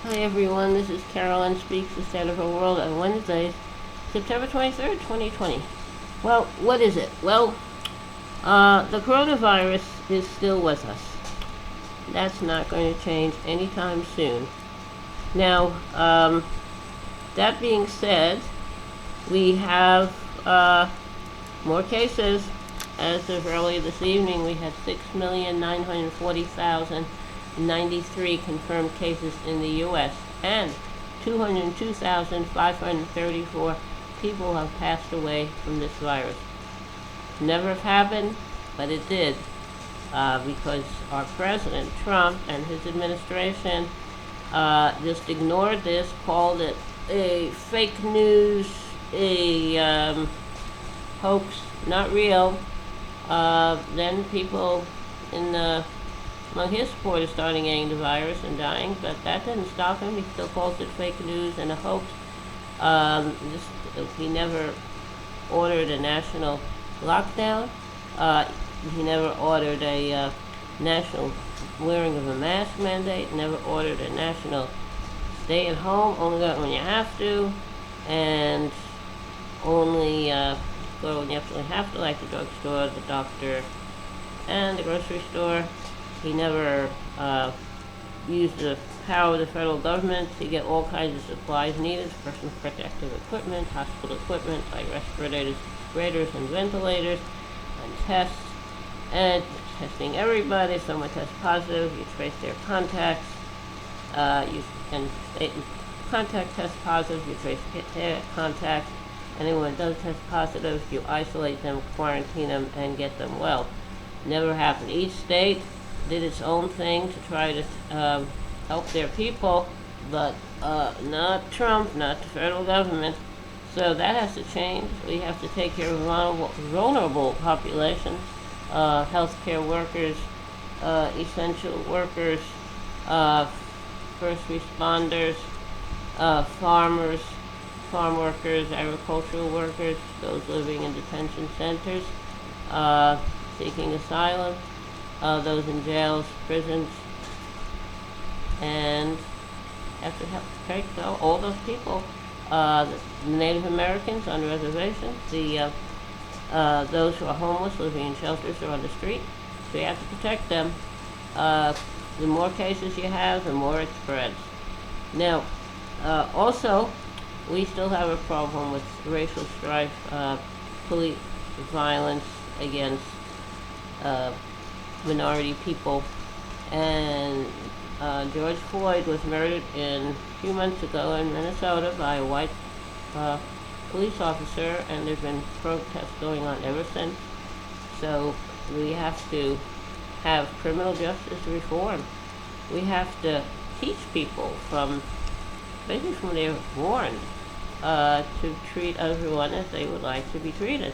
Hi everyone, this is Carolyn Speaks, the State of Her World on Wednesday, September 23rd, 2020. Well, what is it? Well, the coronavirus is still with us. That's not going to change anytime soon. Now, that being said, we have more cases. As of early this evening, we had 6,940,093 confirmed cases in the U.S. and 202,534 people have passed away from this virus. Never have happened, but it did, because our President Trump and his administration just ignored this, called it a fake news, a hoax, not real. Then people in among his supporters started getting the virus and dying, but that didn't stop him. He still calls it fake news and a hoax. He never ordered a national lockdown. He never ordered a national wearing of a mask mandate. Never ordered a national stay at home, only go when you have to, and only go when you absolutely have to, like the drugstore, the doctor, and the grocery store. He never used the power of the federal government to get all kinds of supplies needed, personal protective equipment, hospital equipment like respirators and ventilators, and tests, and testing everybody. If someone tests positive, you trace their contacts. You can contact test positive, you trace their contacts. Anyone that does test positive, you isolate them, quarantine them, and get them well. Never happened. Each state did its own thing to try to help their people, but not Trump, not the federal government. So that has to change. We have to take care of vulnerable populations, healthcare workers, essential workers, first responders, farmers, farm workers, agricultural workers, those living in detention centers, seeking asylum, those in jails, prisons, and have to help take all those people, the Native Americans on reservations, those who are homeless, living in shelters or on the street. So you have to protect them. The more cases you have, the more it spreads. Now, also, we still have a problem with racial strife, police violence against minority people. And George Floyd was murdered a few months ago in Minnesota by a white police officer, and there's been protests going on ever since. So we have to have criminal justice reform. We have to teach people basically from they were born, to treat everyone as they would like to be treated.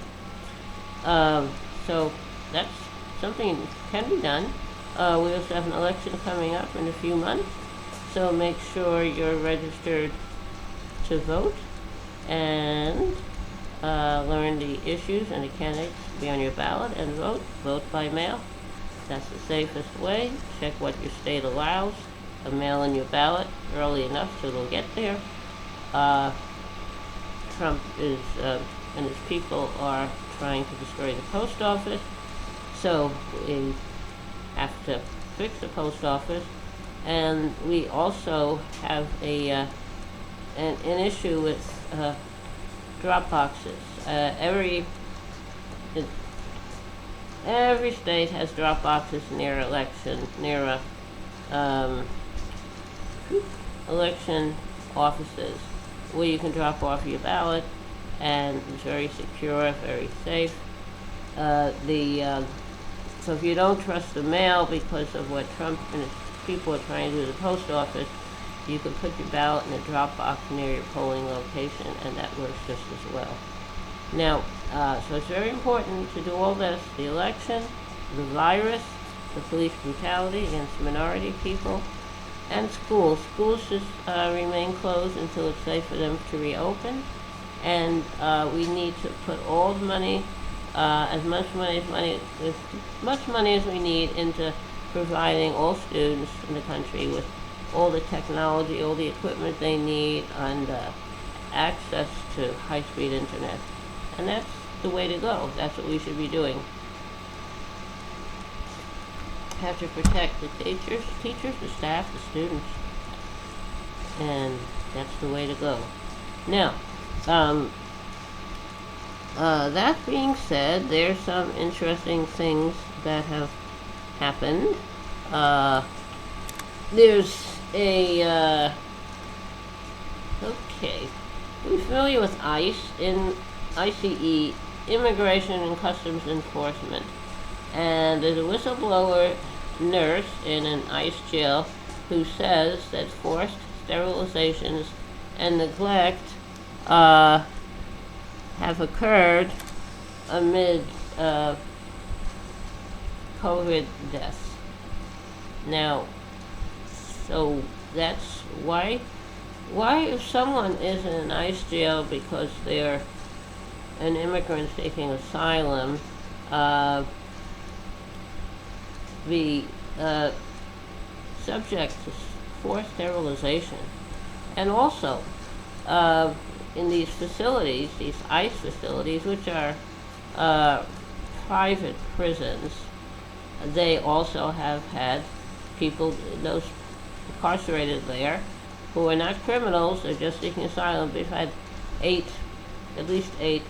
So that's something that can be done. We also have an election coming up in a few months, so make sure you're registered to vote and learn the issues and the candidates to be on your ballot and vote. Vote by mail. That's the safest way. Check what your state allows. Mail in your ballot early enough so it'll get there. Trump and his people are trying to destroy the post office, so we have to fix the post office. And we also have an issue with drop boxes. Every state has drop boxes near election offices where you can drop off your ballot, and it's very secure, very safe. So if you don't trust the mail because of what Trump and his people are trying to do to the post office, you can put your ballot in a drop box near your polling location, and that works just as well. Now, so it's very important to do all this: the election, the virus, the police brutality against minority people, and schools. Schools should remain closed until it's safe for them to reopen. And we need to put all the money, as much money as we need into providing all students in the country with all the technology, all the equipment they need, and access to high-speed internet. And that's the way to go. That's what we should be doing. Have to protect the teachers, the staff, the students. And that's the way to go. Now, that being said, there's some interesting things that have happened. There's a, okay. We're familiar with ICE, ICE, Immigration and Customs Enforcement. And there's a whistleblower nurse in an ICE jail who says that forced sterilizations and neglect have occurred amid COVID deaths. Now, so that's why if someone is in an ICE jail because they're an immigrant seeking asylum, be subject to forced sterilization. And also, in these facilities, these ICE facilities, which are private prisons, they also have had people, those incarcerated there, who are not criminals, they're just seeking asylum. We've had at least eight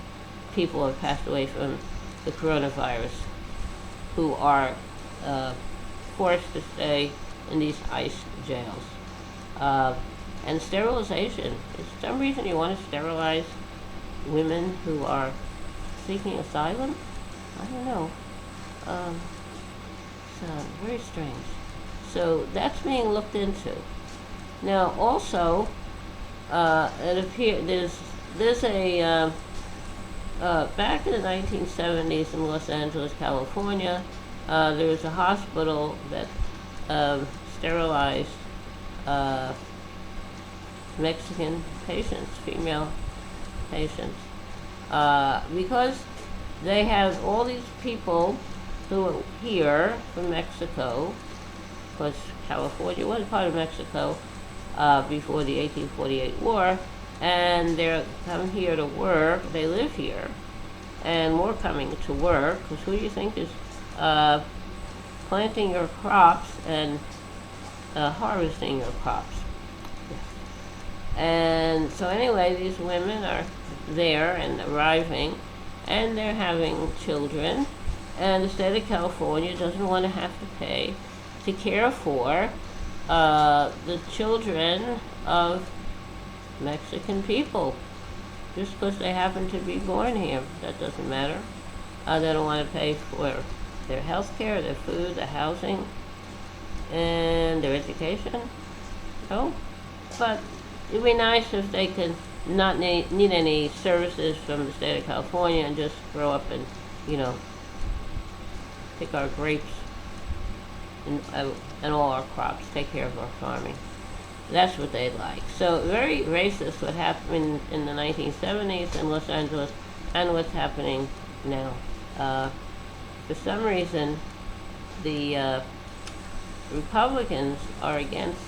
people have passed away from the coronavirus who are forced to stay in these ICE jails. And sterilization, is for some reason you want to sterilize women who are seeking asylum? I don't know. It's very strange. So that's being looked into. Now also, it appears there's a back in the 1970s in Los Angeles, California, there was a hospital that sterilized Mexican patients, female patients, because they have all these people who are here from Mexico, because California was part of Mexico before the 1848 war, and they're come here to work. They live here, and more coming to work, because who do you think is planting your crops and harvesting your crops? And so anyway, these women are there and arriving, and they're having children, and the state of California doesn't want to have to pay to care for the children of Mexican people, just because they happen to be born here. That doesn't matter. They don't want to pay for their health care, their food, their housing, and their education. No, but it'd be nice if they could not need any services from the state of California and just grow up and, pick our grapes and all our crops, take care of our farming. That's what they'd like. So very racist what happened in the 1970s in Los Angeles and what's happening now. For some reason, the Republicans are against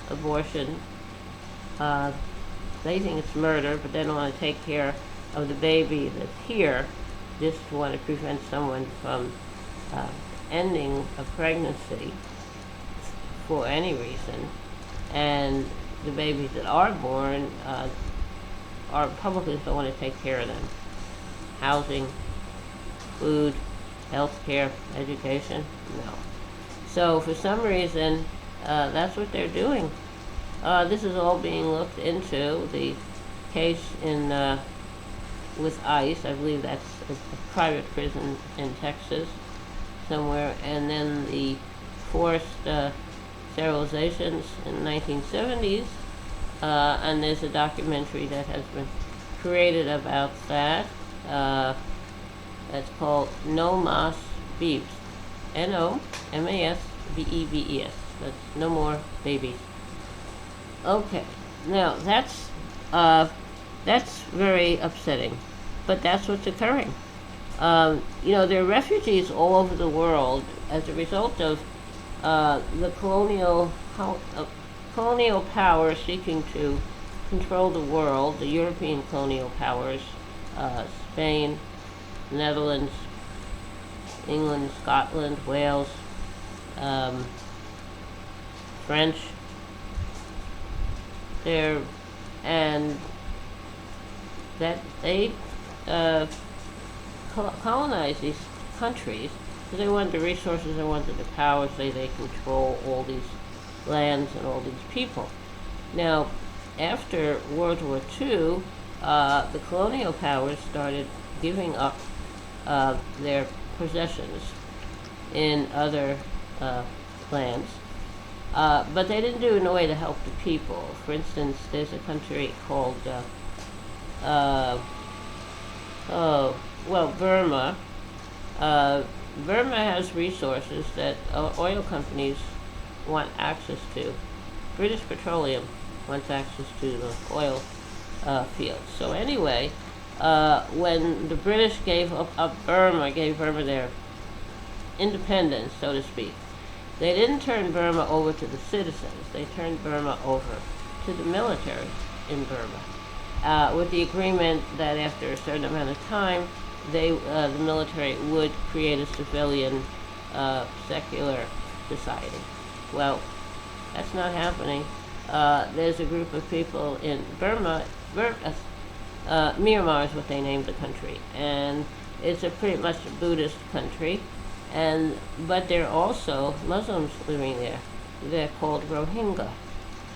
abortion. They think it's murder, but they don't want to take care of the baby that's here, just want to prevent someone from ending a pregnancy for any reason. And the babies that are born, our Republicans don't want to take care of them. Housing, food, health care, education, no. So for some reason, that's what they're doing. This is all being looked into. The case with ICE, I believe that's a private prison in Texas somewhere, and then the forced sterilizations in the 1970s, and there's a documentary that has been created about that. That's called No Mas Bebes, NOMASBEBES. That's No More Babies. Okay, now that's very upsetting, but that's what's occurring. There are refugees all over the world as a result of the colonial powers seeking to control the world, the European colonial powers, Spain, Netherlands, England, Scotland, Wales, French, there, and that they colonized these countries because they wanted the resources, they wanted the powers, they control all these lands and all these people. Now, after World War II, the colonial powers started giving up their possessions in other lands, but they didn't do it in a way to help the people. For instance, there's a country called Burma. Burma has resources that oil companies want access to. British Petroleum wants access to the oil fields. So anyway, when the British gave Burma their independence, so to speak, they didn't turn Burma over to the citizens. They turned Burma over to the military in Burma, with the agreement that after a certain amount of time, the military would create a civilian, secular society. Well, that's not happening. There's a group of people in Burma, Myanmar is what they named the country, and it's a pretty much a Buddhist country, but there are also Muslims living there. They're called Rohingya,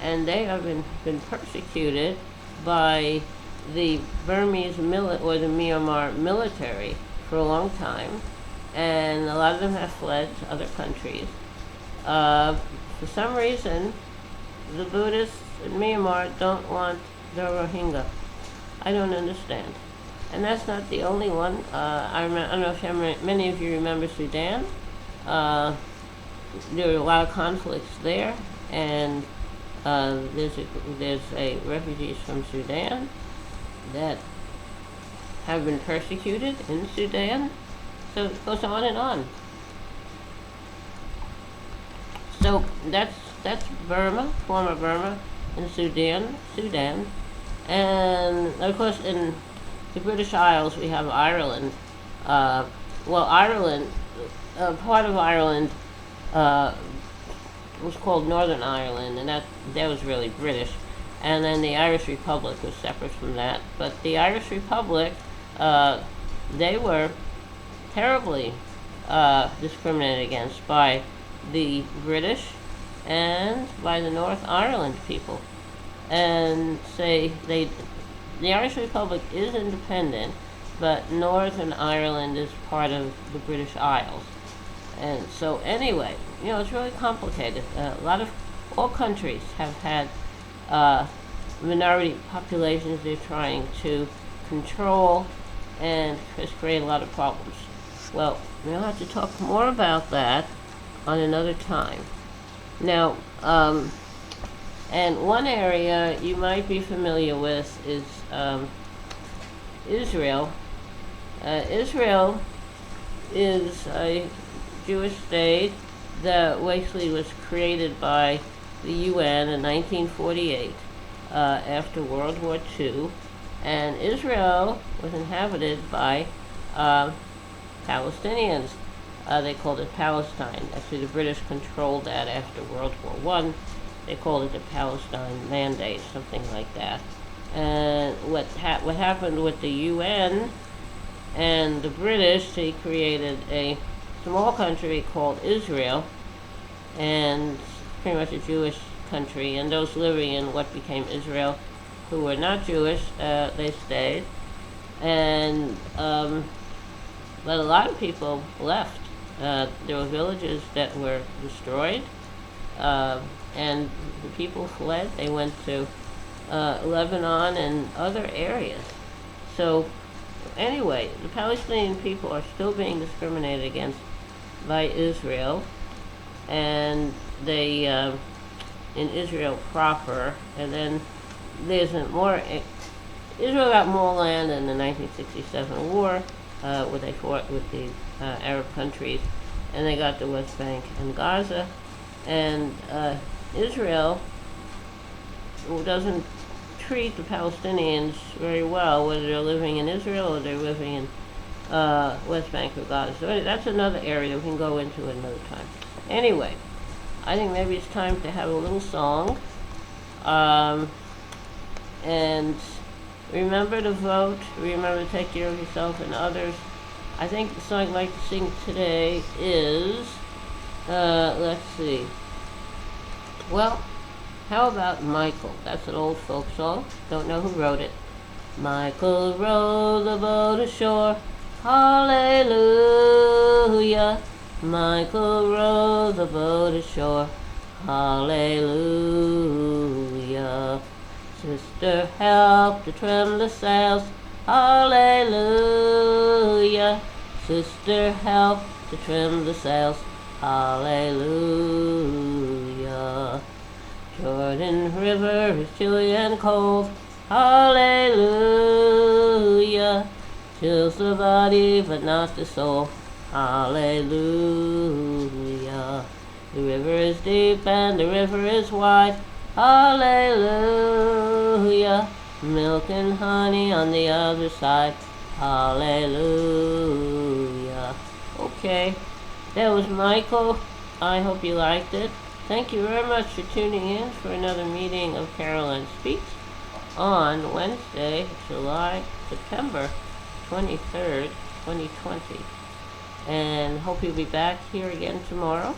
and they have been persecuted by the Burmese or the Myanmar military for a long time, and a lot of them have fled to other countries. For some reason, the Buddhists in Myanmar don't want the Rohingya. I don't understand. And that's not the only one. I don't know if many of you remember Sudan. There were a lot of conflicts there, and there's refugees from Sudan that have been persecuted in Sudan. So it goes on and on. So that's Burma, former Burma, and Sudan. And of course in the British Isles we have Ireland. Ireland, part of Ireland was called Northern Ireland, and that was really British. And then the Irish Republic was separate from that. But the Irish Republic, they were terribly discriminated against by the British and by the North Ireland people. And the Irish Republic is independent, but Northern Ireland is part of the British Isles. And so anyway, it's really complicated. All countries have had minority populations they're trying to control, and has created a lot of problems. Well, we'll have to talk more about that on another time. Now, and one area you might be familiar with is Israel. Israel is a Jewish state that basically was created by the UN in 1948 after World War II, and Israel was inhabited by Palestinians. They called it Palestine. Actually, the British controlled that after World War I. They called it the Palestine Mandate, something like that. And what happened with the UN and the British, they created a small country called Israel, and pretty much a Jewish country, and those living in what became Israel who were not Jewish, they stayed. And but a lot of people left. There were villages that were destroyed, and the people fled. They went to Lebanon and other areas. So anyway, the Palestinian people are still being discriminated against by Israel, and they in Israel proper, and then there's Israel got more land in the 1967 war, where they fought with the Arab countries, and they got the West Bank and Gaza. And Israel doesn't treat the Palestinians very well, whether they're living in Israel or they're living in West Bank or Gaza. So that's another area we can go into another time. Anyway, I think maybe it's time to have a little song. And remember to vote. Remember to take care of yourself and others. I think the song I'd like to sing today is, let's see. Well, how about Michael? That's an old folk song. Don't know who wrote it. Michael rowed the boat ashore. Hallelujah. Michael rowed the boat ashore. Hallelujah. Sister helped to trim the sails. Hallelujah. Sister helped to trim the sails. Hallelujah. Jordan River is chilly and cold. Hallelujah. Chills the body but not the soul. Hallelujah. The river is deep and the river is wide. Hallelujah. Milk and honey on the other side. Hallelujah. Okay, that was Michael. I hope you liked it. Thank you very much for tuning in for another meeting of Caroline Speaks on Wednesday, September 23rd, 2020. And hope you'll be back here again tomorrow.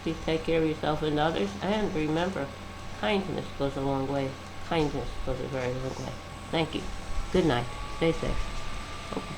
Please take care of yourself and others. And remember, kindness goes a long way. Kindness goes a very long way. Thank you. Good night. Stay safe. Okay.